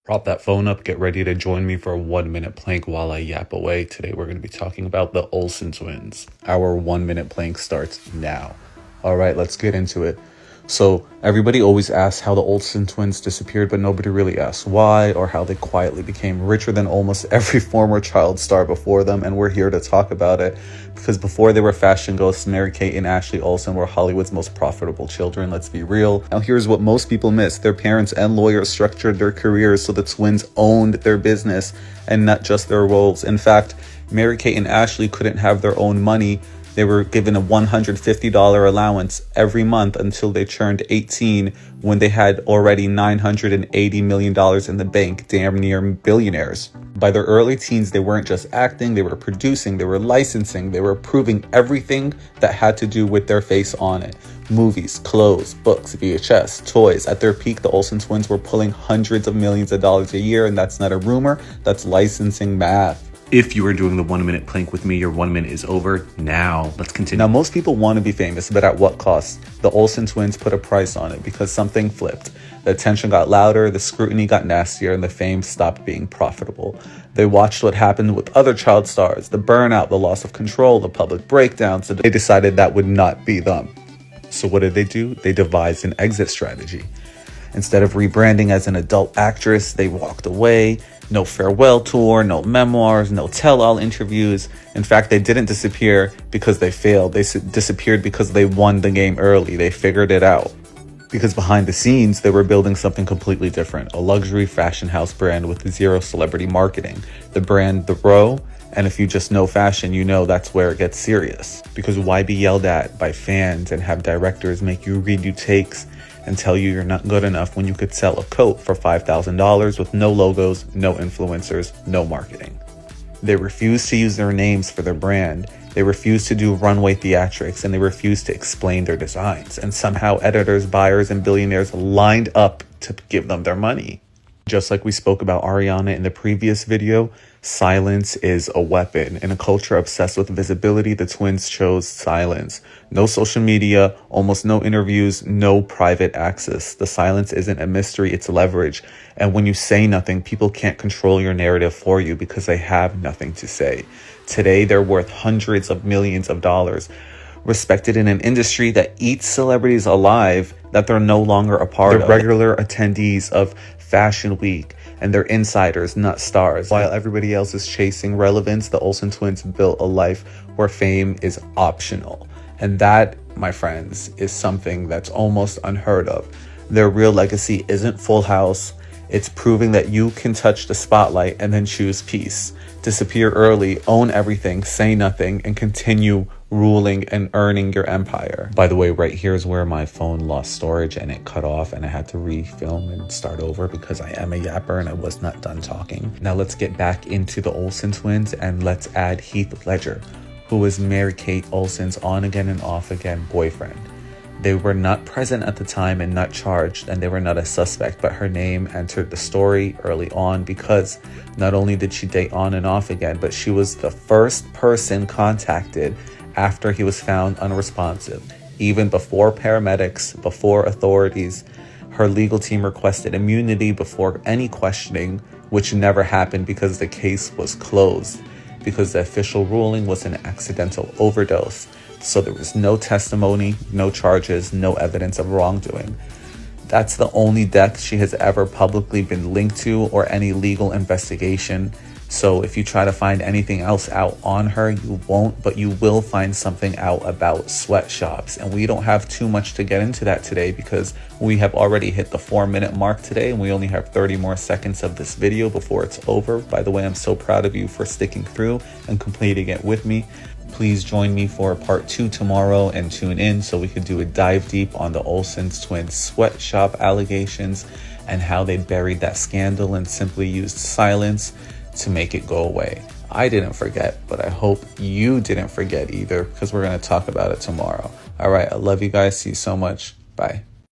Prop that phone up, get ready to join me for a 1 minute plank while I yap away. Today we're going to be talking about the Olsen twins. Our 1 minute plank starts now. All right, let's get into it. So everybody always asks how the Olsen twins disappeared, but nobody really asks why or how they quietly became richer than almost every former child star before them. And we're here to talk about it because before they were fashion ghosts, Mary-Kate and Ashley Olsen were Hollywood's most profitable children. Let's be real. Now here's what most people miss. Their parents and lawyers structured their careers so the twins owned their business and not just their roles. In fact, Mary-Kate and Ashley couldn't have their own money. They were given a $150 allowance every month until they turned 18, when they had already $980 million in the bank, damn near billionaires. By their early teens, they weren't just acting, they were producing, they were licensing, they were approving everything that had to do with their face on it. Movies, clothes, books, VHS, toys. At their peak, the Olsen twins were pulling hundreds of millions of dollars a year, and that's not a rumor, that's licensing math. If you are doing the 1 minute plank with me, your 1 minute is over. Now, let's continue. Now, most people want to be famous, but at what cost? The Olsen twins put a price on it because something flipped. The attention got louder, the scrutiny got nastier, and the fame stopped being profitable. They watched what happened with other child stars, the burnout, the loss of control, the public breakdowns, so they decided that would not be them. So what did they do? They devised an exit strategy. Instead of rebranding as an adult actress, they walked away. No farewell tour, no memoirs, no tell-all interviews. In fact, they didn't disappear because they failed. They disappeared because they won the game early. They figured it out. Because behind the scenes, they were building something completely different. A luxury fashion house brand with zero celebrity marketing. The brand, The Row. And if you just know fashion, you know that's where it gets serious. Because why be yelled at by fans and have directors make you read you takes and tell you you're not good enough when you could sell a coat for $5,000 with no logos, no influencers, no marketing? They refused to use their names for their brand. They refused to do runway theatrics, and they refused to explain their designs. And somehow editors, buyers, and billionaires lined up to give them their money. Just like we spoke about Ariana in the previous video, silence is a weapon. In a culture obsessed with visibility, the twins chose silence. No social media, almost no interviews, no private access. The silence isn't a mystery, it's leverage. And when you say nothing, people can't control your narrative for you because they have nothing to say. Today, they're worth hundreds of millions of dollars, respected in an industry that eats celebrities alive that they're no longer a part of. They're regular attendees of Fashion Week, and they're insiders, not stars. While everybody else is chasing relevance, the Olsen twins built a life where fame is optional. And that, my friends, is something that's almost unheard of. Their real legacy isn't Full House. It's proving that you can touch the spotlight and then choose peace. Disappear early, own everything, say nothing, and continue ruling and earning your empire. By the way, right here is where my phone lost storage and it cut off, and I had to refilm and start over because I am a yapper and I was not done talking. Now let's get back into the Olsen twins and let's add Heath Ledger, who was Mary-Kate Olsen's on-again and off-again boyfriend. They were not present at the time and not charged, and they were not a suspect, but her name entered the story early on because not only did she date on and off again, but she was the first person contacted after he was found unresponsive. Even before paramedics, before authorities, her legal team requested immunity before any questioning, which never happened because the case was closed, because the official ruling was an accidental overdose. So there was no testimony, no charges, no evidence of wrongdoing. That's the only death she has ever publicly been linked to or any legal investigation. So if you try to find anything else out on her, you won't, but you will find something out about sweatshops. And we don't have too much to get into that today because we have already hit the 4-minute mark today, and we only have 30 more seconds of this video before it's over. By the way, I'm so proud of you for sticking through and completing it with me. Please join me for part 2 tomorrow and tune in so we could do a dive deep on the Olsen twins sweatshop allegations and how they buried that scandal and simply used silence to make it go away. I didn't forget, but I hope you didn't forget either, because we're going to talk about it tomorrow. All right, I love you guys. See you so much. Bye.